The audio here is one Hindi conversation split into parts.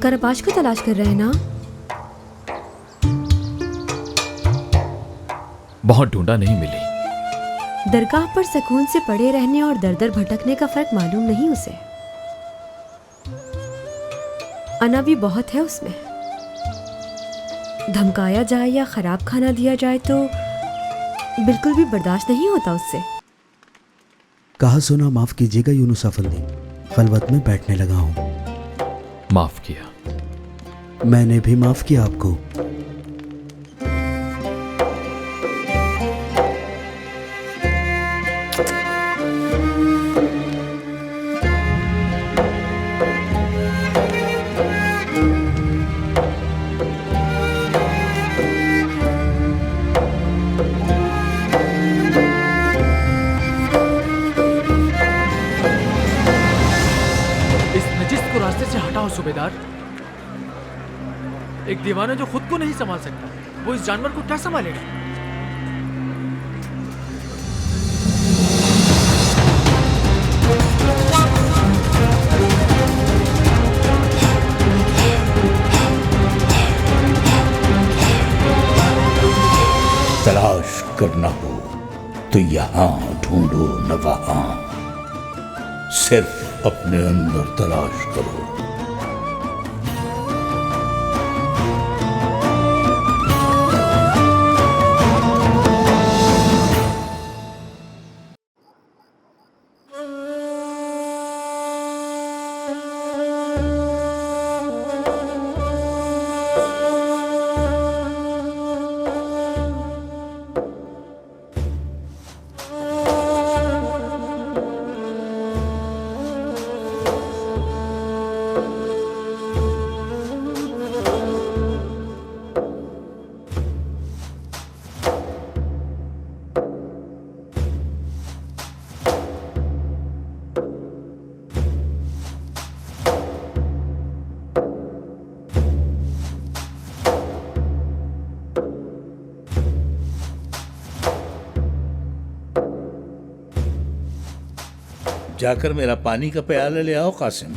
करापाश को तलाश कर रहे हैं ना? बहुत ढूंढा, नहीं मिली। दरगाह पर सुकून से पड़े रहने और दर दर भटकने का फर्क मालूम नहीं उसे। अना भी बहुत है उसमें। धमकाया जाए या खराब खाना दिया जाए तो बिल्कुल भी बर्दाश्त नहीं होता उससे। कहा सुना माफ कीजिएगा यूनुस अफंदी, खलवत में बैठने लगा हूं। माफ किया। मैंने भी माफ किया आपको। रास्ते से हटाओ सूबेदार। एक दीवाना जो खुद को नहीं संभाल सकता, वो इस जानवर को क्या संभालेगा? तलाश करना हो तो यहां ढूंढो न वहां, सिर्फ अपने अंदर तलाश करो। जाकर मेरा पानी का प्याला ले आओ कासिम।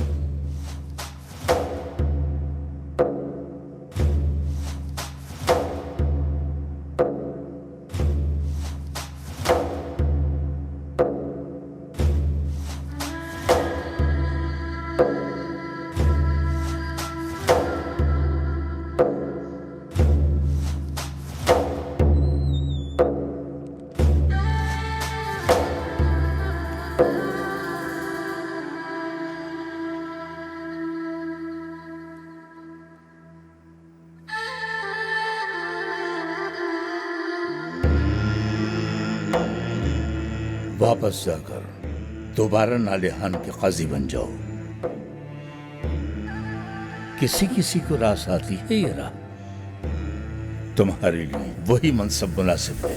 वापस जाकर दोबारा नालिहान के काजी बन जाओ। किसी किसी को रास आती है ये राह, तुम्हारे लिए वही मनसब मुनासिब है।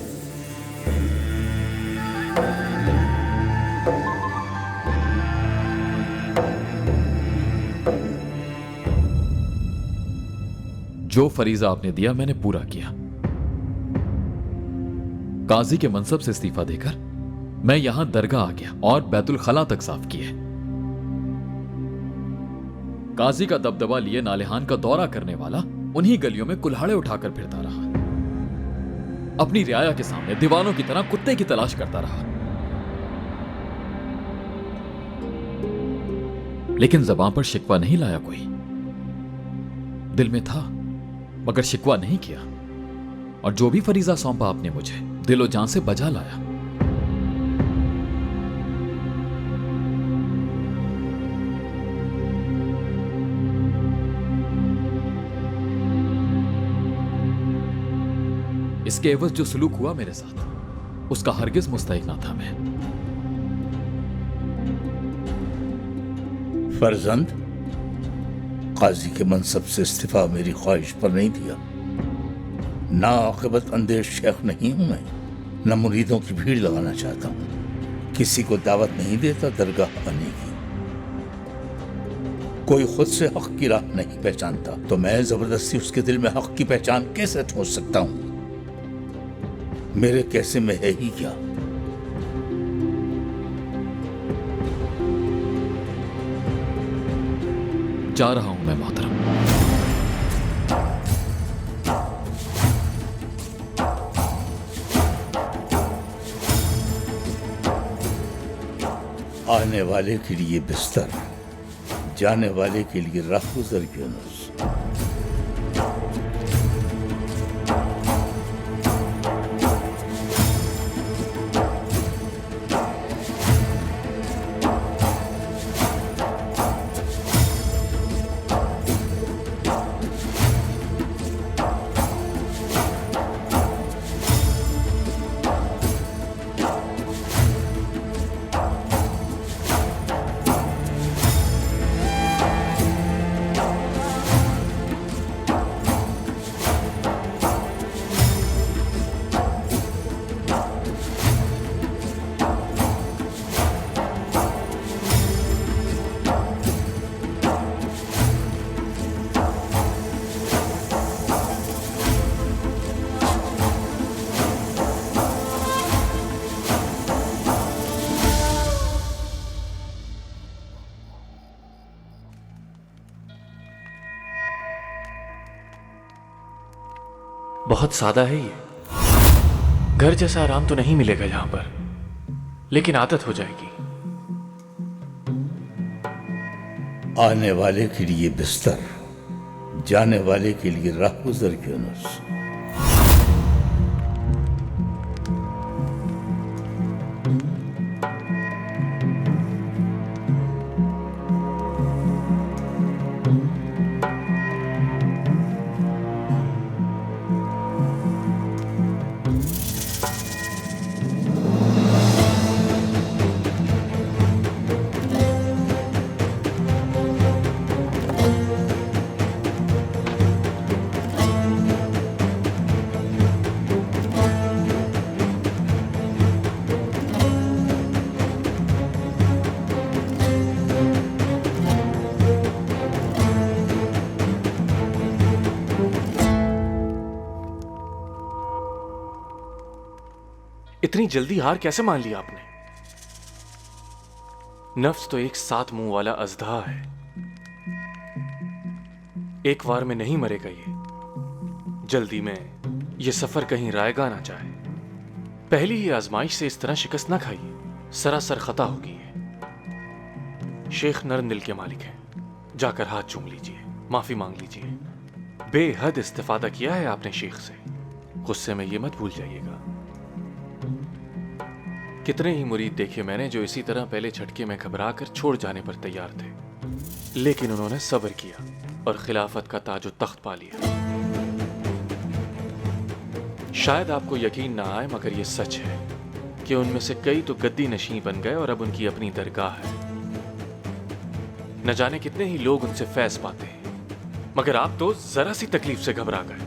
जो फरीजा आपने दिया मैंने पूरा किया। काजी के मनसब से इस्तीफा देकर मैं यहां दरगाह आ गया और बैतुल खला तक साफ किए। काजी का दबदबा लिए नालिहान का दौरा करने वाला उन्हीं गलियों में कुल्हाड़े उठाकर फिरता रहा, अपनी रियाया के सामने दीवानों की तरह कुत्ते की तलाश करता रहा। लेकिन ज़बान पर शिकवा नहीं लाया कोई। दिल में था मगर शिकवा नहीं किया, और जो भी फरीजा सौंपा आपने मुझे दिलो जान से बजा लाया। इसके एवज जो सलूक हुआ मेरे साथ, उसका हरगिज मुस्तहिक ना था मैं। फर्जंद, काजी के मनसब से इस्तीफा मेरी ख्वाहिश पर नहीं दिया। ना आक़िबत अंदेश शेख नहीं हूं मैं, न मुरीदों की भीड़ लगाना चाहता हूं। किसी को दावत नहीं देता दरगाह आने की। कोई खुद से हक की राह नहीं पहचानता तो मैं जबरदस्ती उसके दिल में हक की पहचान कैसे ठोंक सकता हूं? मेरे कैसे में है ही क्या? जा रहा हूं मैं मोहतरम। आने वाले के लिए बिस्तर, जाने वाले के लिए राहगुजर यूनुस। बहुत सादा है ये। घर जैसा आराम तो नहीं मिलेगा यहां पर, लेकिन आदत हो जाएगी। आने वाले के लिए बिस्तर, जाने वाले के लिए राहगुजर यूनुस। इतनी जल्दी हार कैसे मान लिया आपने? नफ्स तो एक 7 मुंह वाला अजदा है। एक वार में नहीं मरेगा ये। जल्दी में ये सफर कहीं रायगा ना जाए। पहली ही आजमाइश से इस तरह शिकस्त ना खाइए, सरासर खता होगी ये। शेख नरम दिल के मालिक हैं, जाकर हाथ चूम लीजिए, माफी मांग लीजिए। बेहद इस्तिफादा किया है आपने शेख से, गुस्से में ये मत भूल जाइएगा। कितने ही मुरीद देखे मैंने जो इसी तरह पहले झटके में घबरा कर छोड़ जाने पर तैयार थे, लेकिन उन्होंने सब्र किया और खिलाफत का ताज तख्त पा लिया। शायद आपको यकीन ना आए, मगर यह सच है कि उनमें से कई तो गद्दी नशीं बन गए और अब उनकी अपनी दरगाह है। न जाने कितने ही लोग उनसे फैज पाते हैं, मगर आप तो जरा सी तकलीफ से घबरा गए।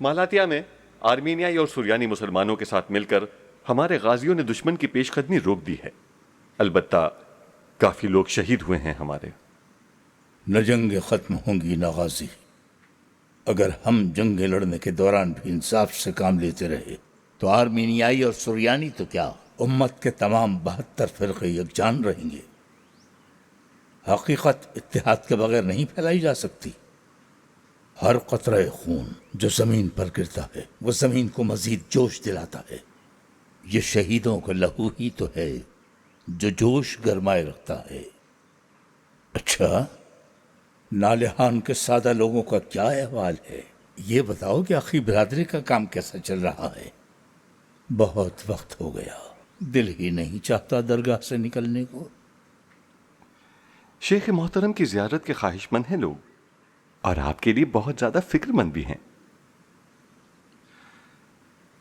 मालातिया में आर्मीनियाई और सुरियानी मुसलमानों के साथ मिलकर हमारे गाजियों ने दुश्मन की पेशकदमी रोक दी है। अलबत्ता काफी लोग शहीद हुए हैं हमारे। न जंगें खत्म होंगी न गाजी। अगर हम जंगें लड़ने के दौरान भी इंसाफ से काम लेते रहे तो आर्मीनियाई और सुरियानी तो क्या, उम्मत के तमाम 72 फिरके यकजान रहेंगे। हकीकत इत्तेहाद के बगैर नहीं फैलाई जा सकती। हर कतरा खून जो जमीन पर गिरता है वो जमीन को मजीद जोश दिलाता है। ये शहीदों का लहू ही तो है जो जोश गरमाए रखता है। अच्छा, नालिहान के सादा लोगों का क्या अहवाल है? ये बताओ कि आखिर बिरादरी का काम कैसा चल रहा है? बहुत वक्त हो गया, दिल ही नहीं चाहता दरगाह से निकलने को। शेख मोहतरम की जियारत के ख्वाहिशमंद हैं लोग और आपके लिए बहुत ज्यादा फिक्रमंद भी हैं।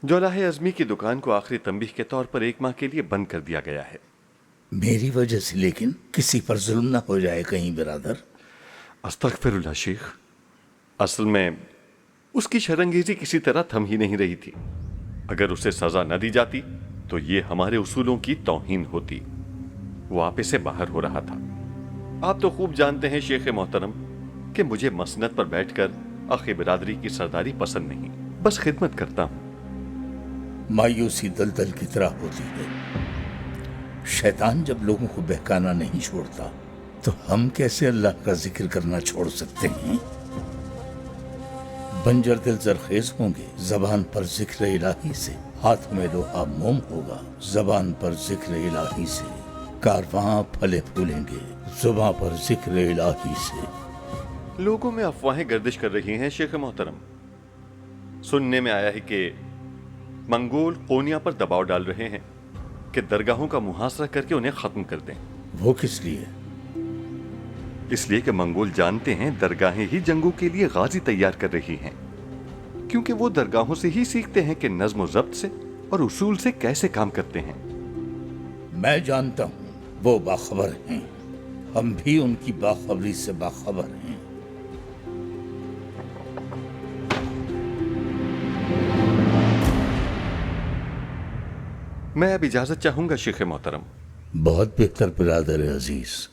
जोलाहे अजमी की दुकान को आखिरी तंबीह के तौर पर 1 माह के लिए बंद कर दिया गया है। मेरी वजह से? लेकिन किसी पर जुल्म ना हो जाए कहीं बिरादर। अस्तगफिरुल्लाह शेख, असल में उसकी शरंगेजी किसी तरह थम ही नहीं रही थी। अगर उसे सजा न दी जाती तो ये हमारे उसूलों की तौहीन होती। वो आपे से बाहर हो रहा था। आप तो खूब जानते हैं शेख मोहतरम कि मुझे मसनद पर बैठकर आखिर बिरादरी की सरदारी पसंद नहीं, बस खिदमत करता हूं। मायूसी दलदल की तरह होती है। शैतान जब लोगों को बहकाना नहीं छोड़ता तो हम कैसे अल्लाह का जिक्र करना छोड़ सकते हैं? बंजर दिल जरखेज होंगे जबान पर जिक्र इलाही से, हाथ में लोहा मोम होगा जबान पर जिक्र इलाही से, कारवां फले फूलेंगे जुबां पर जिक्र इलाही से। लोगों में अफवाहें गर्दिश कर रही हैं शेख मोहतरम। सुनने में आया है कि मंगोल कोनिया पर दबाव डाल रहे हैं कि दरगाहों का मुहासरा करके उन्हें खत्म कर दें। वो किस लिए? इसलिए कि मंगोल जानते हैं दरगाहें ही जंगों के लिए गाजी तैयार कर रही हैं, क्योंकि वो दरगाहों से ही सीखते हैं कि नज्म व ज़ब्त से और उसूल से कैसे काम करते हैं। मैं जानता हूं वो बाखबर हैं, हम भी उनकी बाखबरी से बाखबर हैं। मैं अब इजाजत चाहूंगा शेख मोहतरम। बहुत बेहतर बिरादर अजीज।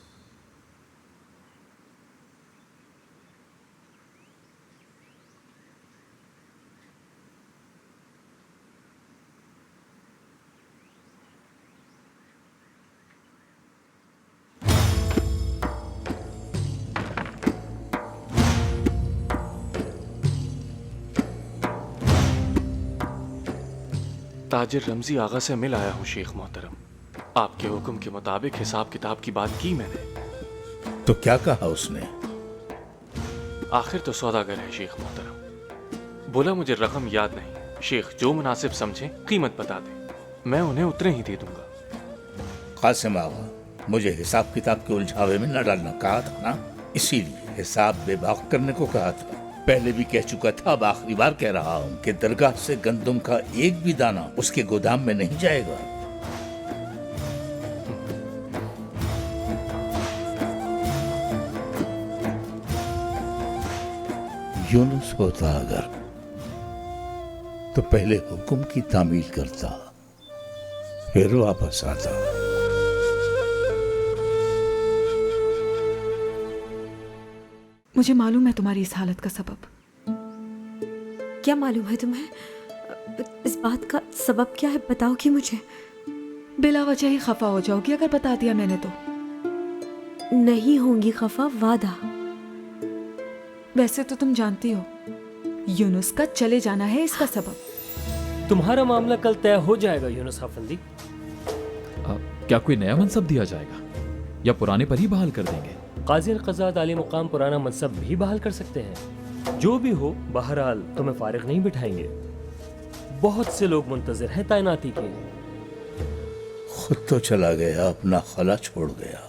ताजिर रमजी आगा से मिल आया हूँ शेख मोहतरम। आपके हुक्म के मुताबिक हिसाब किताब की बात की मैंने। तो क्या कहा उसने? आखिर तो सौदागर है शेख मोहतरम। बोला मुझे रकम याद नहीं, शेख जो मुनासिब समझे कीमत बता दे, मैं उन्हें उतने ही दे दूंगा। कासिम आगा, मुझे हिसाब किताब के उलझावे में न डालना कहा था ना, इसीलिए हिसाब बेबाक करने को कहा था। पहले भी कह चुका था, अब आखिरी बार कह रहा हूं कि दरगाह से गंदम का एक भी दाना उसके गोदाम में नहीं जाएगा। यूनुस होता अगर तो पहले हुक्म की तामील करता, फिर वापस आता। मुझे मालूम है तुम्हारी इस हालत का सबब। क्या मालूम है तुम्हें? इस बात का सबब क्या है, बताओगी मुझे? बिला वजह ही खफा हो जाओगी अगर बता दिया मैंने तो। नहीं होंगी खफा, वादा। वैसे तो तुम जानती हो यूनुस का चले जाना है इसका सबब। तुम्हारा मामला कल तय हो जाएगा यूनुस अफंदी। क्या कोई नया मनसब दिया जाएगा या पुराने पर ही बहाल कर देंगे? काजी अल-क़ज़ात आली मुकाम पुराना मनसब भी बहाल कर सकते हैं। जो भी हो, बहरहाल तुम्हें फारिग नहीं बिठाएंगे। बहुत से लोग मुंतजिर हैं तैनाती के। खुद तो चला गया, अपना खला छोड़ गया।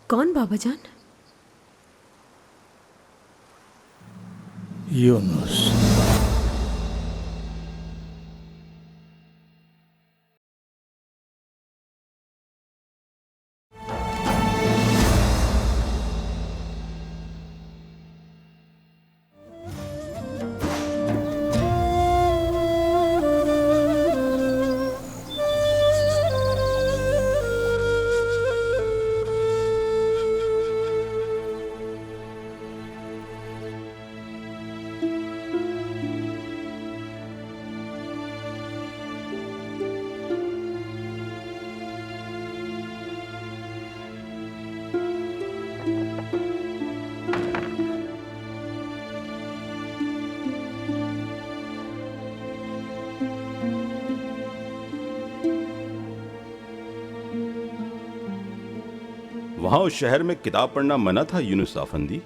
कौन बाबा जान? यूनुस। वहां उस शहर में किताब पढ़ना मना था यूनुस अफंदी।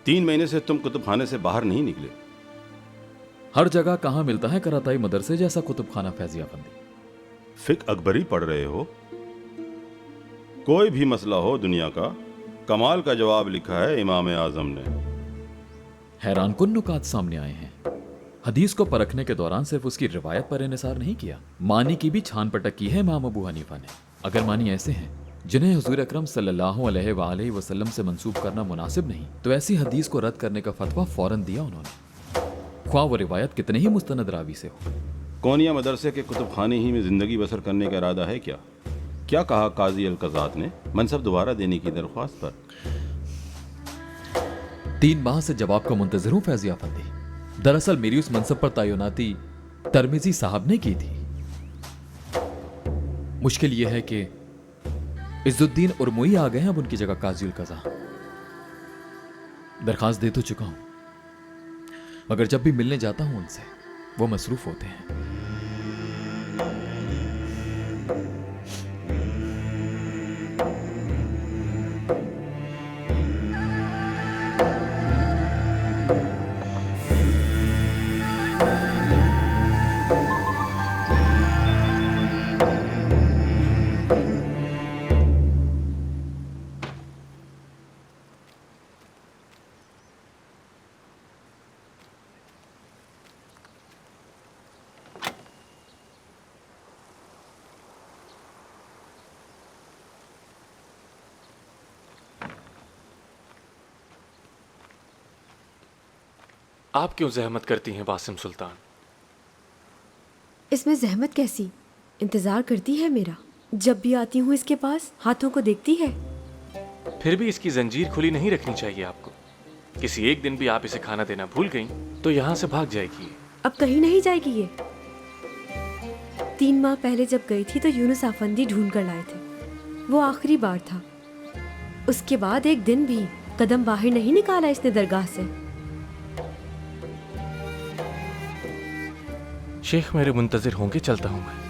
3 महीने से तुम कुतुब खाने से बाहर नहीं निकले। हर जगह कहां मिलता है कराताई मदरसे जैसा कुतुब खाना फैजी अफंदी? फिक अकबरी पढ़ रहे हो? कोई भी मसला हो दुनिया का, कमाल का जवाब लिखा है इमाम आजम ने। हैरान कुन नुकात सामने आए हैं। हदीस को परखने के दौरान सिर्फ उसकी रिवायत पर इन्हिसार नहीं किया, मानी की भी छान पटक की है इमाम अबू हनीफा ने। अगर मानी ऐसे हैं जिन्हें हुजूर अकरम सल्लल्लाहु अलैहि वसल्लम से मंसूब करना मुनासिब नहीं, तो ऐसी हदीस को रद्द करने का फतवा फौरन दिया उन्होंने, ख्वाह वो रिवायत कितने ही मुस्तनद रावी से हो। कोनिया मदरसे के कुतुब खाने ही में जिंदगी बसर करने का इरादा है क्या? क्या कहा काजी अल-कज़ात ने मनसब दोबारा देने की दरख्वास्त पर? 3 माह से जवाब का मुंतजिर हूं फैजी अफंदी। दरअसल मेरी उस मनसब पर तैनाती तरमिजी साहब ने की थी। मुश्किल यह है कि इज्जुद्दीन उर्मुई आ गए हैं अब उनकी जगह काजी अल-कज़ा। दरखास्त दे तो चुका हूं, मगर जब भी मिलने जाता हूं उनसे वो मसरूफ होते हैं। आप क्यों जहमत करती हैं बासिम सुल्तान? इसमें जहमत कैसी, इंतजार करती है मेरा। जब भी आती हूँ इसके पास हाथों को देखती है। फिर भी इसकी जंजीर खुली नहीं रखनी चाहिए आपको। किसी एक दिन भी आप इसे खाना देना भूल गई तो यहाँ से भाग जाएगी। अब कहीं नहीं जाएगी ये। 3 माह पहले जब गई थी तो यूनुस अफंदी ढूंढ कर लाए थे, वो आखिरी बार था। उसके बाद एक दिन भी कदम बाहर नहीं निकाला इसने दरगाह से। शेख मेरे मुंतजिर होंगे, चलता हूं मैं।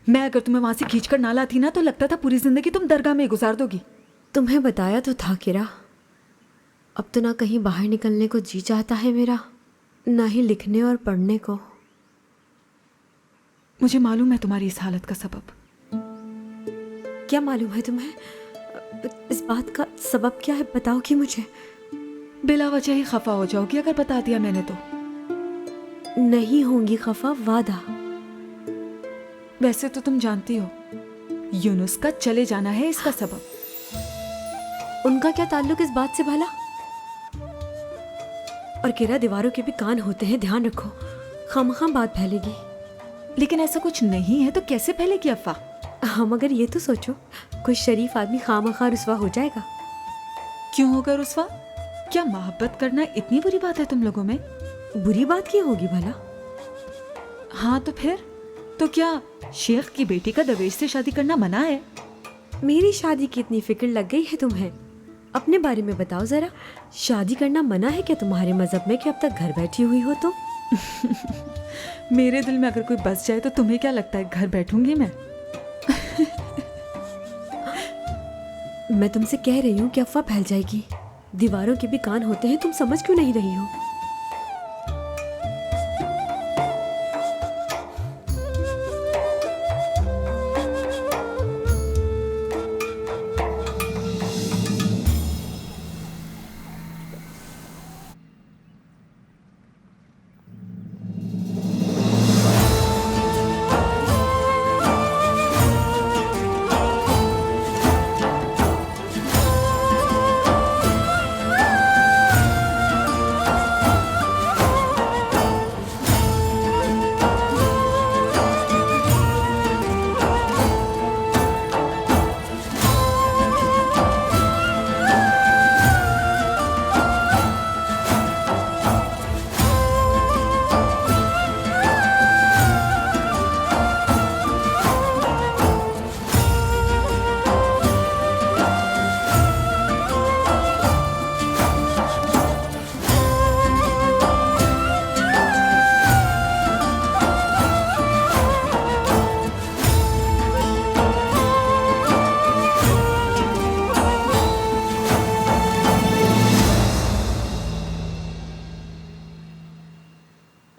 मैं अगर तुम्हें वहां से खींचकर ना लाती ना तो लगता था पूरी जिंदगी तुम दरगाह में ही गुजार दोगी। तुम्हें बताया तो था किरा, अब तो ना कहीं बाहर निकलने को जी चाहता है मेरा, ना ही लिखने और पढ़ने को। मुझे मालूम है तुम्हारी इस हालत का सबब। क्या मालूम है तुम्हें? इस बात का सबब क्या है, बताओगी मुझे? बिला वजह ही खफा हो जाओगी अगर बता दिया मैंने तो। नहीं होंगी खफा, वादा। वैसे तो तुम जानती हो यूनुस का चले जाना है इसका सबब। उनका क्या ताल्लुक इस बात से भला? और किरा दीवारों के भी कान होते हैं, ध्यान रखो, खामखाम बात फैलेगी। लेकिन ऐसा कुछ नहीं है तो कैसे फैलेगी अफवाह? हम अगर ये तो सोचो, कोई शरीफ आदमी खामखा रुसवा हो जाएगा। क्यों होगा रुसवा? क्या मोहब्बत करना इतनी बुरी बात है तुम लोगों में? बुरी बात की होगी भला? हाँ तो फिर तो क्या शेख की बेटी का दवेश से शादी करना मना है? मेरी शादी की इतनी फिक्र लग गई है तुम्हें? अपने बारे में बताओ जरा, शादी करना मना है क्या तुम्हारे मजहब में कि अब तक घर बैठी हुई हो तुम? मेरे दिल में अगर कोई बस जाए तो तुम्हें क्या लगता है घर बैठूंगी मैं? मैं तुमसे कह रही हूँ कि अफवाह फैल जाएगी। दीवारों के भी कान होते हैं, तुम समझ क्यों नहीं रही हो?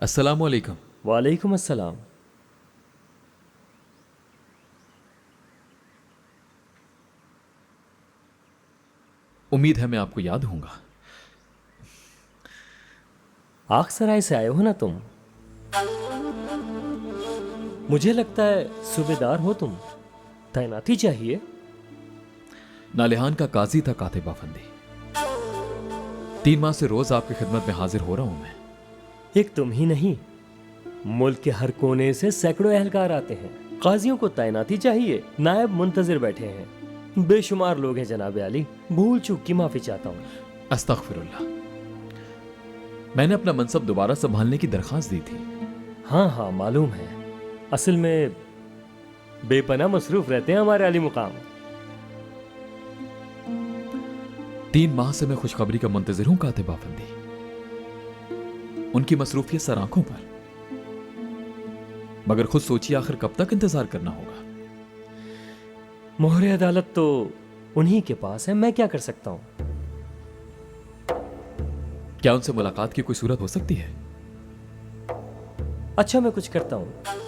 अस्सलामु अलैकुम। वालेकुम अस्सलाम। उम्मीद है मैं आपको याद हूंगा। आखसराय से आए हो ना तुम? मुझे लगता है सूबेदार हो तुम, तैनाती चाहिए। नालिहान का काजी था कातिब अफंदी। 3 माह से रोज आपकी खिदमत में हाजिर हो रहा हूं मैं। एक तुम ही नहीं, मुल्क के हर कोने से सैकड़ों एहलकार आते हैं। काजियों को तैनाती चाहिए, नायब मुंतजिर बैठे हैं। बेशुमार लोग हैं जनाब आली, भूल चूक की माफी चाहता हूं। अस्तगफिरुल्लाह। मैंने अपना मनसब दोबारा संभालने की दरखास्त दी थी। हाँ हाँ मालूम है, असल में बेपना मसरूफ रहते हैं हमारे आली मुकाम। 3 माह से मैं खुशखबरी का मुंतजिर हूं कातिब अफंदी। उनकी मसरूफियत सर आंखों पर, मगर खुद सोचिए आखिर कब तक इंतजार करना होगा। मोहरे अदालत तो उन्हीं के पास है, मैं क्या कर सकता हूं? क्या उनसे मुलाकात की कोई सूरत हो सकती है? अच्छा मैं कुछ करता हूं।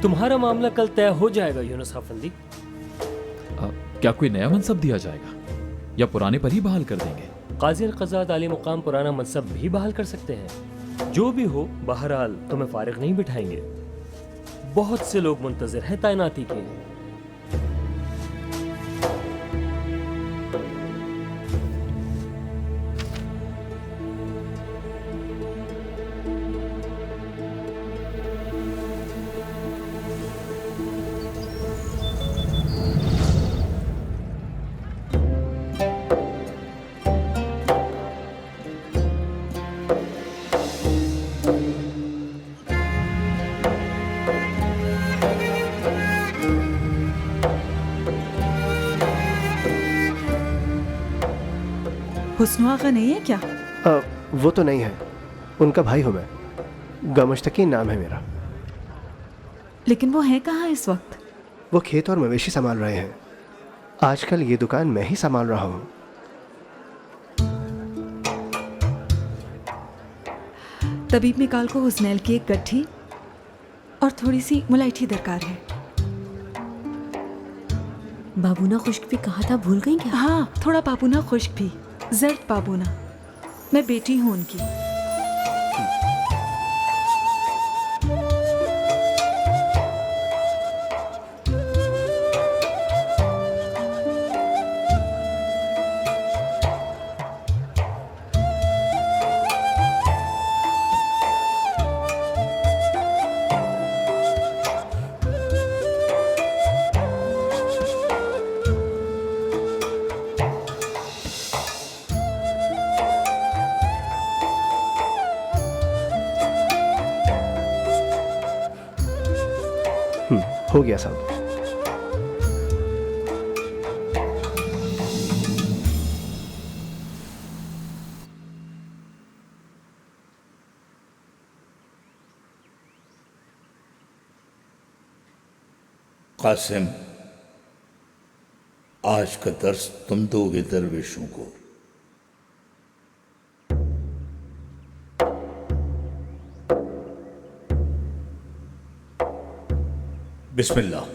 तुम्हारा मामला कल तय हो जाएगा यूनुस अफंदी। क्या कोई नया मनसब दिया जाएगा या पुराने पर ही बहाल कर देंगे? काजी अल-क़ज़ात आली मुकाम पुराना मनसब भी बहाल कर सकते हैं। जो भी हो, बहरहाल तुम्हें फारिग नहीं बिठाएंगे। बहुत से लोग मुंतजिर हैं तैनाती के। हुस्नु आगा नहीं है क्या? वो तो नहीं है, उनका भाई हूँ मैं। गमश्तकी नाम है मेरा। लेकिन वो है कहाँ इस वक्त? वो खेत और मवेशी संभाल रहे हैं। आजकल ये दुकान मैं ही संभाल रहा हूँ। तबीब मिकाल को हुस्नैल की एक गट्ठी और थोड़ी सी मुलाइठी दरकार है। बाबूना खुश्क भी कहा था, भूल गई क्या? हाँ, थोड़ा बाबूना खुश्क भी, जर्द बाबूना। मैं बेटी हूँ उनकी। हो गया साहब। कासिम, आज का दर्स तुम दोगे दरवेशों को। बिस्मिल्लाह।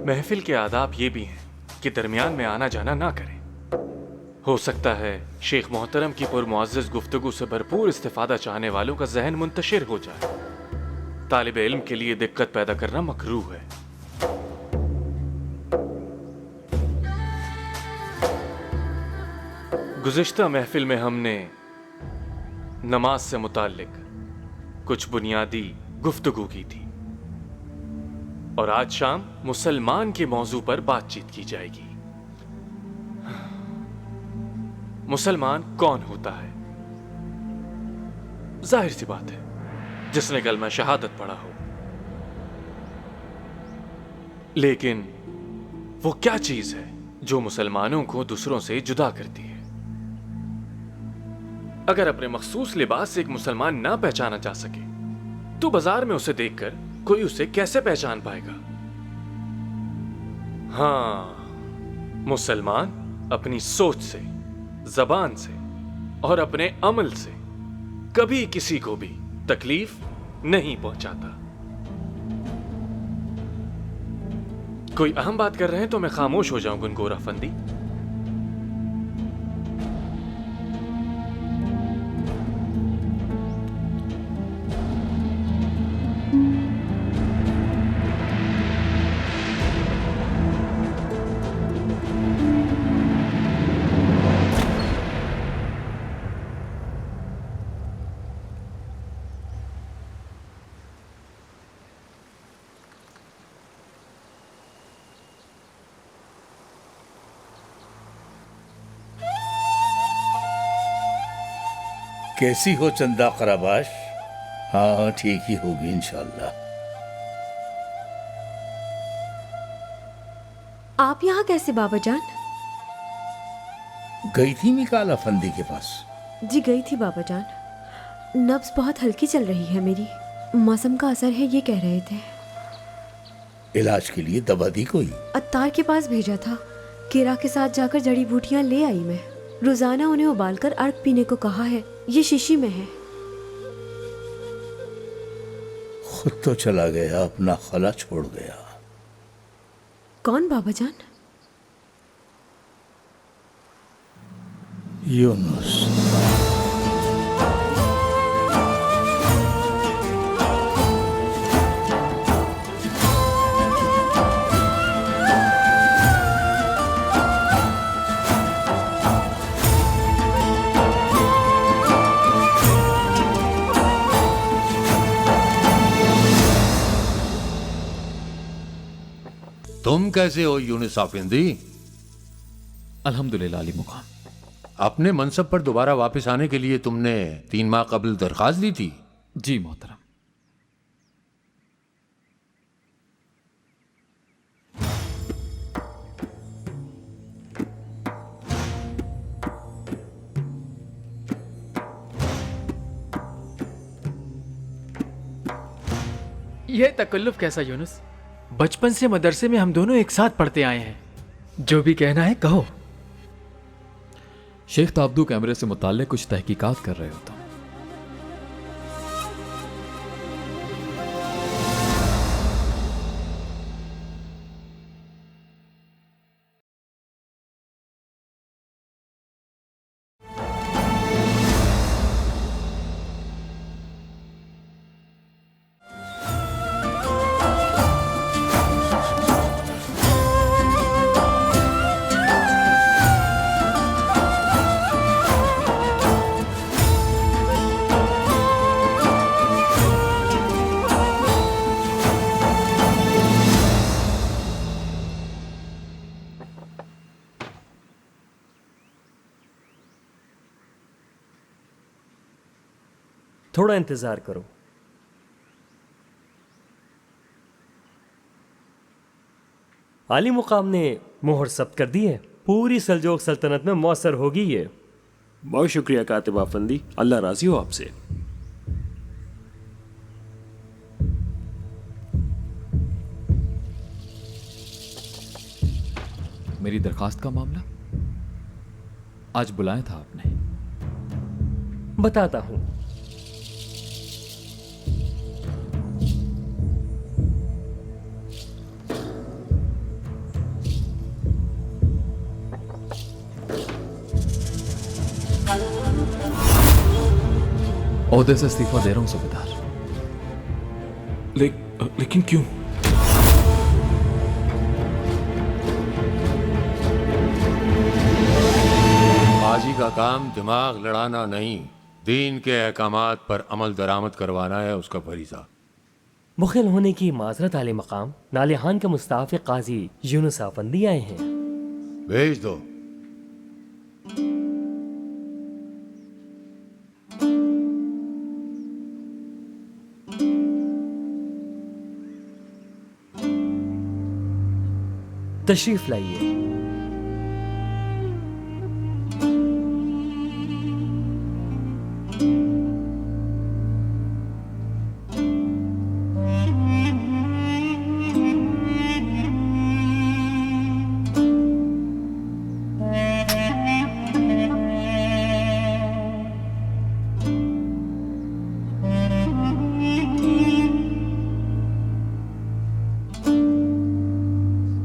महफिल के आदाब ये भी हैं कि दरमियान में आना जाना ना करें। हो सकता है शेख मोहतरम की पुरमुअज़्ज़ज़ गुफ्तगू से भरपूर इस्तिफादा चाहने वालों का जहन मुंतशिर हो जाए। तालिब इल्म के लिए दिक्कत पैदा करना मकरूह है। गुज़िश्ता महफिल में हमने नमाज से मुताल्लिक कुछ बुनियादी गुफ्तगू की थी और आज शाम मुसलमान के मौजू पर बातचीत की जाएगी। मुसलमान कौन होता है? जाहिर सी बात है, जिसने कलमा शहादत पढ़ा हो। लेकिन वो क्या चीज है जो मुसलमानों को दूसरों से जुदा करती है? अगर अपने मखसूस लिबास से एक मुसलमान ना पहचाना जा सके तो बाजार में उसे देखकर कोई उसे कैसे पहचान पाएगा? हाँ, मुसलमान अपनी सोच से, जबान से और अपने अमल से कभी किसी को भी तकलीफ नहीं पहुंचाता। कोई अहम बात कर रहे हैं तो मैं खामोश हो जाऊं गुनगोर अफंदी। कैसी हो चंदा खराबाश? हाँ, ठीक ही होगी इंशाल्लाह। आप यहाँ कैसे बाबा जान? गई थी मिकाल अफंदी के पास? जी गई थी बाबा जान। नब्ज बहुत हल्की चल रही है मेरी। मौसम का असर है ये कह रहे थे। इलाज के लिए दवा दी कोई? अत्तार के पास भेजा था। केरा के साथ जाकर जड़ी बूटियां ले आई मैं। रोजाना उन्हें उबालकर अर्क पीने को कहा है। ये शीशी में है। खुद तो चला गया, अपना खला छोड़ गया। कौन बाबा जान? यूनुस। तुम कैसे हो यूनुस आफिंदी? अल्हम्दुलिल्लाह अली मुकाम। अपने मनसब पर दोबारा वापस आने के लिए तुमने 3 माह कबल दरखास्त दी थी? जी मोहतरम। यह तकल्लुफ कैसा यूनुस? बचपन से मदरसे में हम दोनों एक साथ पढ़ते आए हैं। जो भी कहना है कहो। शेख ताबदू कैमरे से मुताल्लिक कुछ तहकीकात कर रहे हो तुम। थोड़ा इंतजार करो। आली मुकाम ने मोहर सब्त कर दी है। पूरी सल्जोक सल्तनत में मौसर होगी ये। बहुत शुक्रिया कातिब आफंदी, अल्लाह राजी हो आपसे। मेरी दरखास्त का मामला आज बुलाया था आपने। बताता हूं। ओहदे से इस्तीफा दे रहा हूं सूबेदार। लेकिन क्यों? काजी का काम दिमाग लड़ाना नहीं, दीन के अहकामात पर अमल दरामद करवाना है उसका फरीजा। मुखिल होने की माजरत आले मकाम नालिहान के मुस्ताफ़ काजी यूनुस आफंदी आए हैं। भेज दो। तशरीफ लाइए।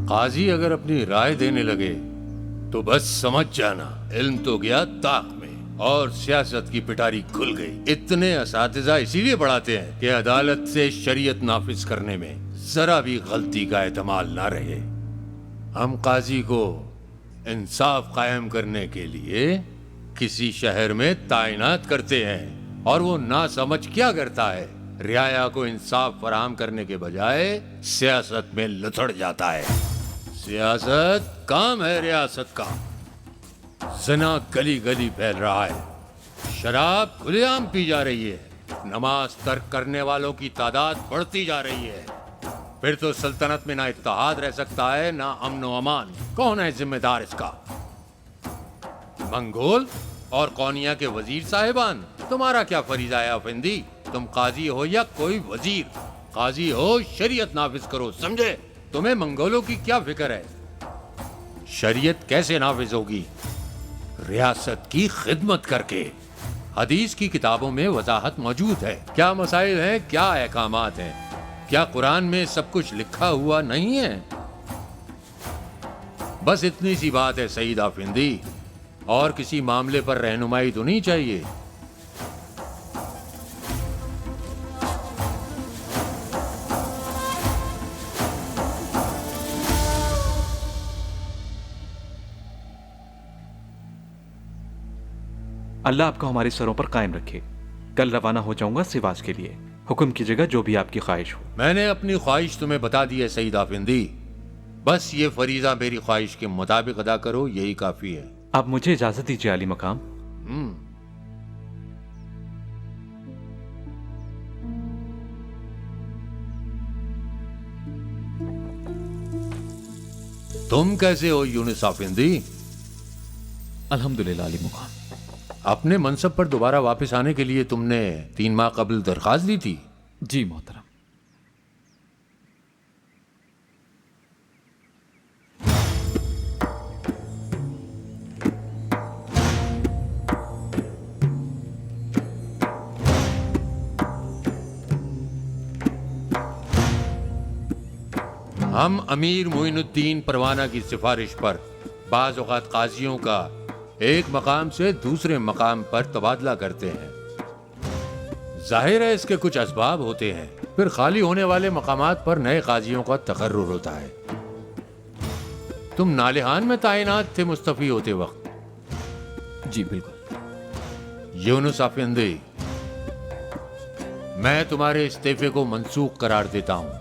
काजी अगर अपनी राय देने लगे तो बस समझ जाना इल्म तो गया ताक में और सियासत की पिटारी खुल गई। इतने असातिज़ा इसीलिए पढ़ाते हैं कि अदालत से शरीयत नाफिज करने में जरा भी गलती का एहतमाल ना रहे। हम काजी को इंसाफ कायम करने के लिए किसी शहर में तैनात करते हैं और वो ना समझ क्या करता है, रियाया को इंसाफ फराहम करने के बजाय सियासत में लुथड़ जाता है। सियासत काम है रियासत का। ज़िना गली गली फैल रहा है, शराब खुलेआम पी जा रही है, नमाज तर्क करने वालों की तादाद बढ़ती जा रही है। फिर तो सल्तनत में ना इत्तेहाद रह सकता है ना अमन व अमान। कौन है जिम्मेदार इसका? मंगोल और कौनिया के वजीर साहिबान। तुम्हारा क्या फरीजा है अफंदी? तुम काजी हो या कोई वजीर, काजी हो शरीयत नाफिज करो, समझे? तुम्हें मंगोलों की क्या फिक्र है? शरीयत कैसे नाफिज होगी? रियासत की खिदमत करके। हदीस की किताबों में वजाहत मौजूद है, क्या मसाइल हैं, क्या अहकामात हैं। क्या कुरान में सब कुछ लिखा हुआ नहीं है? बस इतनी सी बात है सईद आफिंदी, और किसी मामले पर रहनुमाई तो नहीं चाहिए? अल्लाह आपको हमारे सरों पर कायम रखे। कल रवाना हो जाऊंगा सिवाज के लिए। हुक्म कीजिएगा जो भी आपकी ख्वाहिश हो। मैंने अपनी ख्वाहिश तुम्हें बता दी है सईद आफिंदी। बस ये फरीजा मेरी ख्वाहिश के मुताबिक अदा करो, यही काफी है। आप मुझे इजाजत दीजिए आली मकाम। तुम कैसे हो यूनुस आफिंदी? अल्हम्दुलिल्लाह अली मुकाम। अपने मनसब पर दोबारा वापस आने के लिए तुमने 3 माह कबल दरखास्त दी थी? जी मोहतरम। हम अमीर मोइनुद्दीन परवाना की सिफारिश पर बाज़ औक़ात काजियों का एक मकाम से दूसरे मकाम पर तबादला करते हैं। जाहिर है इसके कुछ असबाब होते हैं। फिर खाली होने वाले मकामात पर नए काजियों का तकर्रुर होता है। तुम नालिहान में तैनात थे मुस्तफ़ी होते वक्त? जी बिल्कुल। यूनुस आफिंदी, मैं तुम्हारे इस्तीफे को मंसूख करार देता हूं।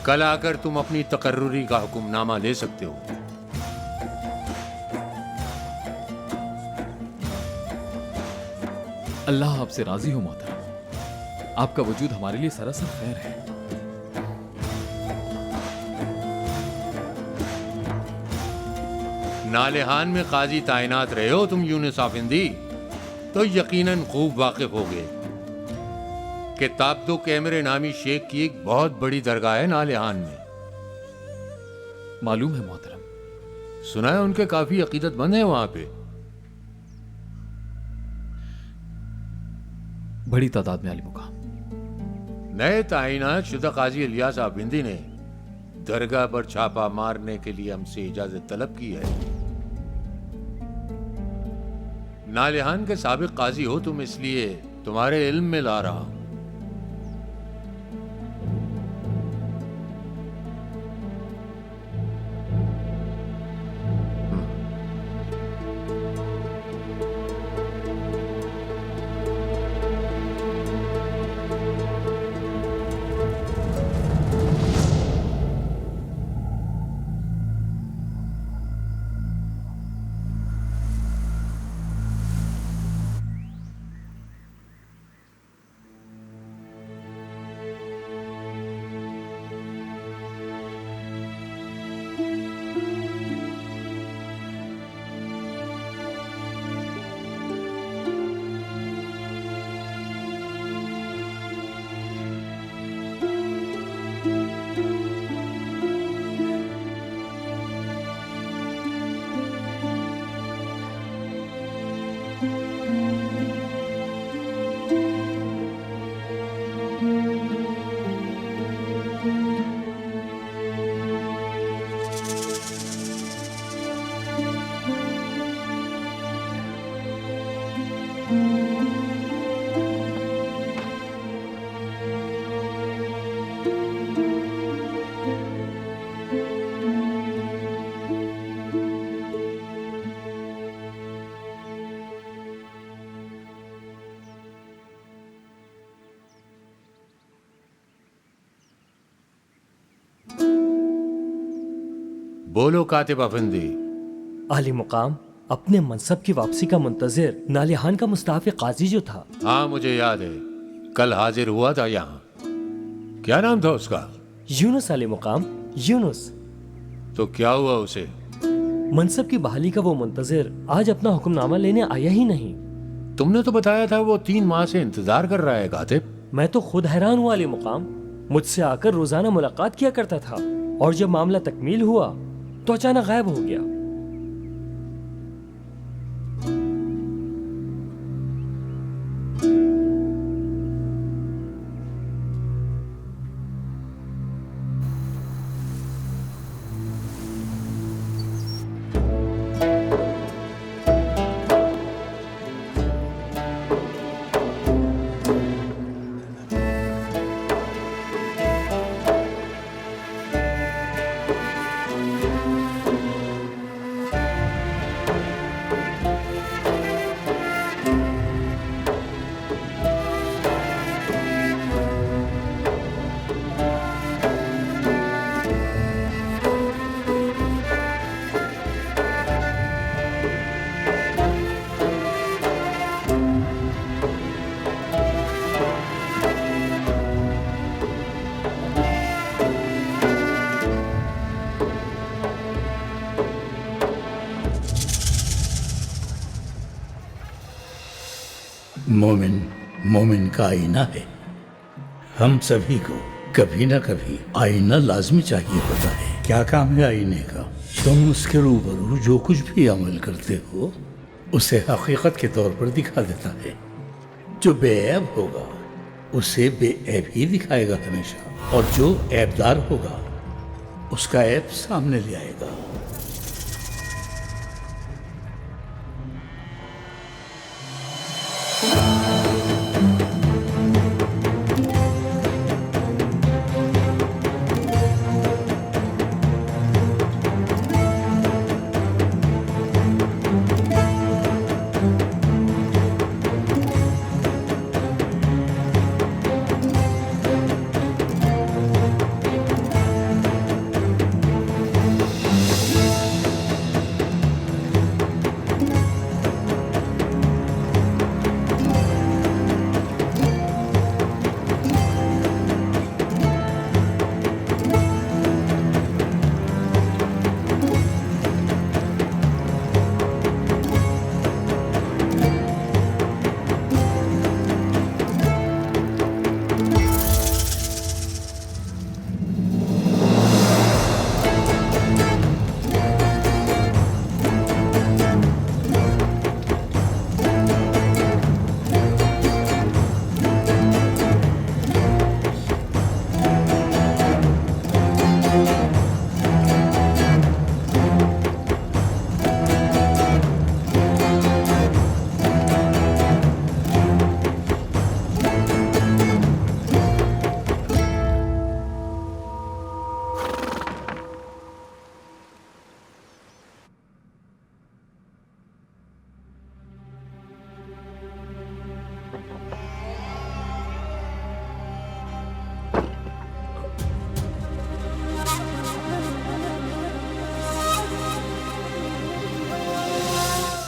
कल आकर तुम अपनी तकर्रुरी का हुक्मनामा ले सकते हो। अल्लाह आपसे राजी हो मोहतरम। आपका वजूद हमारे लिए सरासर खैर है। नालिहान में काजी तैनात रहे हो तुम यूनुस आफिंदी, तो यकीनन खूब वाकिफ होगे कि ताब्दो कैमरे नामी शेख की एक बहुत बड़ी दरगाह है नालिहान में। मालूम है मोहतरम। सुना है उनके काफी अकीदतमंद हैं वहां पे। बड़ी तादाद में अली मुकाम। नए तैनात शुदा काजी इलियास आफिंदी ने दरगाह पर छापा मारने के लिए हमसे इजाजत तलब की है। नालिहान के साबिक काजी हो तुम, इसलिए तुम्हारे इल्म में ला रहा हूं। बोलो कातिब अफंदी। आली मुकाम, अपने मनसब की वापसी का मुंतजिर नालिहान का मुस्ताफ़ काजी जो था। हाँ मुझे याद है, कल हाजिर हुआ था यहाँ। क्या नाम था उसका? यूनुस आली मुकाम, यूनुस। तो क्या हुआ उसे? मनसब की बहाली का वो मुंतजिर आज अपना हुक्मनामा लेने आया ही नहीं। तुमने तो बताया था वो 3 माह से इंतजार कर रहा है कातिब। मैं तो खुद हैरान हुआ आली मुकाम। मुझसे आकर रोजाना मुलाकात किया करता था, और जब मामला तकमील हुआ तो अचानक गायब हो गया। मोमिन मोमिन का आईना है। हम सभी को कभी ना कभी आईना लाजमी चाहिए होता है। क्या काम है आईने का? तुम उसके रूबरू जो कुछ भी अमल करते हो उसे हकीकत के तौर पर दिखा देता है। जो बेऐब होगा उसे बेऐब ही दिखाएगा हमेशा, और जो ऐबदार होगा उसका ऐब सामने ले आएगा।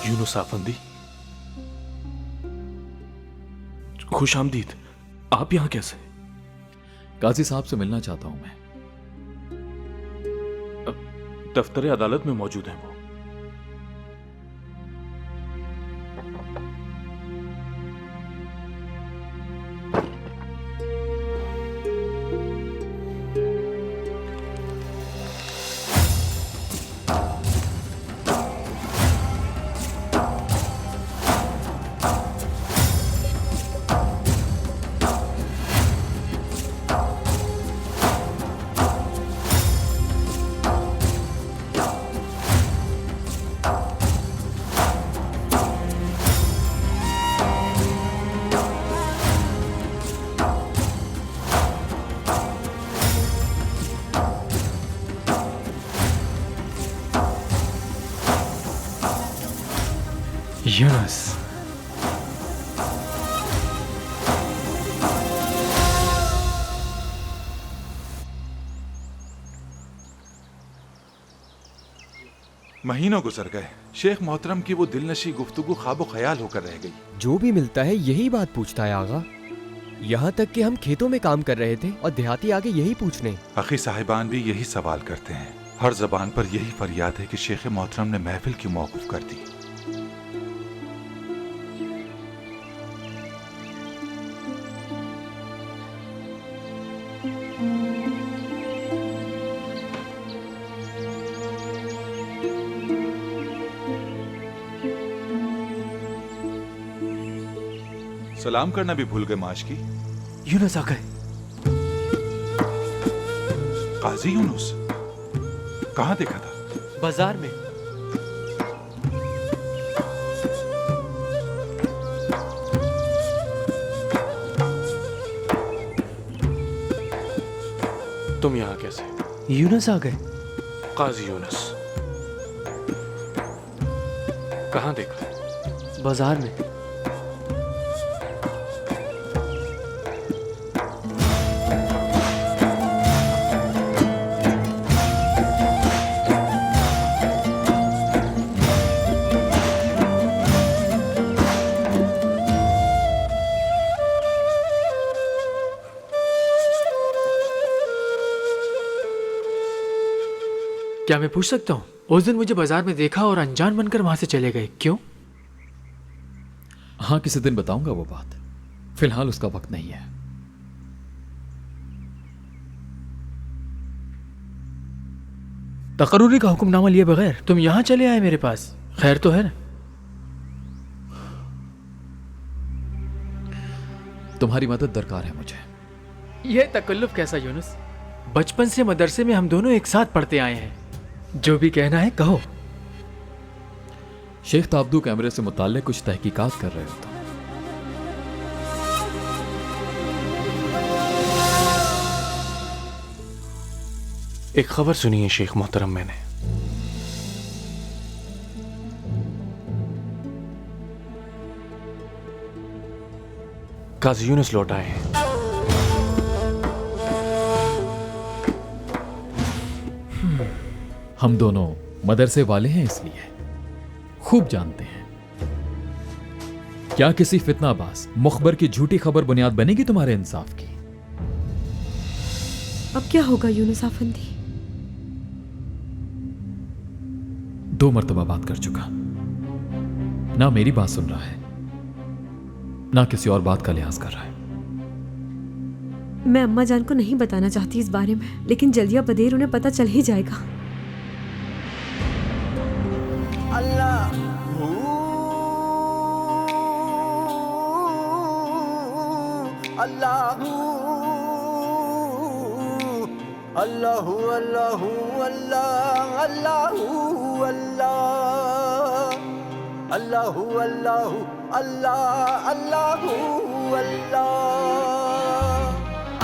यूनुस आफंदी, खुश आमदीद। आप यहां कैसे? काजी साहब से मिलना चाहता हूं मैं। दफ्तर अदालत में मौजूद हैं वो। यूनुस, महीनों गुजर गए। शेख मोहतरम की वो दिलनशी गुफ्तगू ख्वाब ख्याल होकर रह गई। जो भी मिलता है यही बात पूछता है आगा। यहाँ तक कि हम खेतों में काम कर रहे थे और देहाती आगे यही पूछने। अखी साहिबान भी यही सवाल करते हैं। हर जबान पर यही फरियाद है कि शेख मोहतरम ने महफिल क्यों मौकूफ कर दी। सलाम करना भी भूल गए माश की। यूनुस आ गए। काजी यूनुस, कहाँ देखा था? बाजार में। तुम यहाँ कैसे? यूनुस आ गए। काजी यूनुस, कहाँ देखा? बाजार में। क्या मैं पूछ सकता हूँ, उस दिन मुझे बाजार में देखा और अनजान बनकर वहां से चले गए, क्यों? हाँ, किसी दिन बताऊंगा वो बात। फिलहाल उसका वक्त नहीं है। तकरूरी का हुक्मनामा लिए बगैर तुम यहाँ चले आए मेरे पास, खैर तो है ना? तुम्हारी मदद दरकार है मुझे। यह तकल्लुफ कैसा यूनुस? बचपन से मदरसे में हम दोनों एक साथ पढ़ते आए हैं। जो भी कहना है कहो। शेख ताबदू कैमरे से मुताल्लिक कुछ तहकीकात कर रहे हो तुम। एक खबर सुनी है शेख मोहतरम मैंने। काजी यूनुस लौट आए हैं। हम दोनों मदरसे वाले हैं, इसलिए खूब जानते हैं। क्या किसी फितनाबाज मुखबर की झूठी खबर बुनियाद बनेगी तुम्हारे इंसाफ की? अब क्या होगा यूनुस आफंदी? 2 मरतबा बात कर चुका। ना मेरी बात सुन रहा है, ना किसी और बात का लिहाज कर रहा है। मैं अम्मा जान को नहीं बताना चाहती इस बारे में, लेकिन जल्दिया बदेर उन्हें पता चल ही जाएगा। अल्लाहू अल्लाहू अल्लाहू अल्लाह अल्लाहू अल्लाह अल्लाहू अल्लाहू अल्लाह अल्लाहू अल्लाह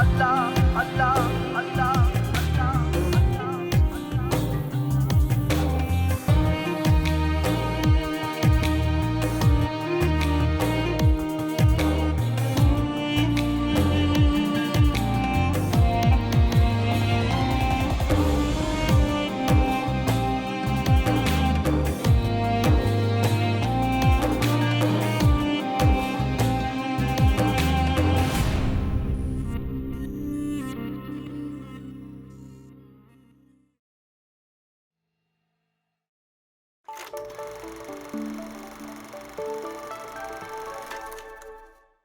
अल्लाह अल्लाह अल्लाह।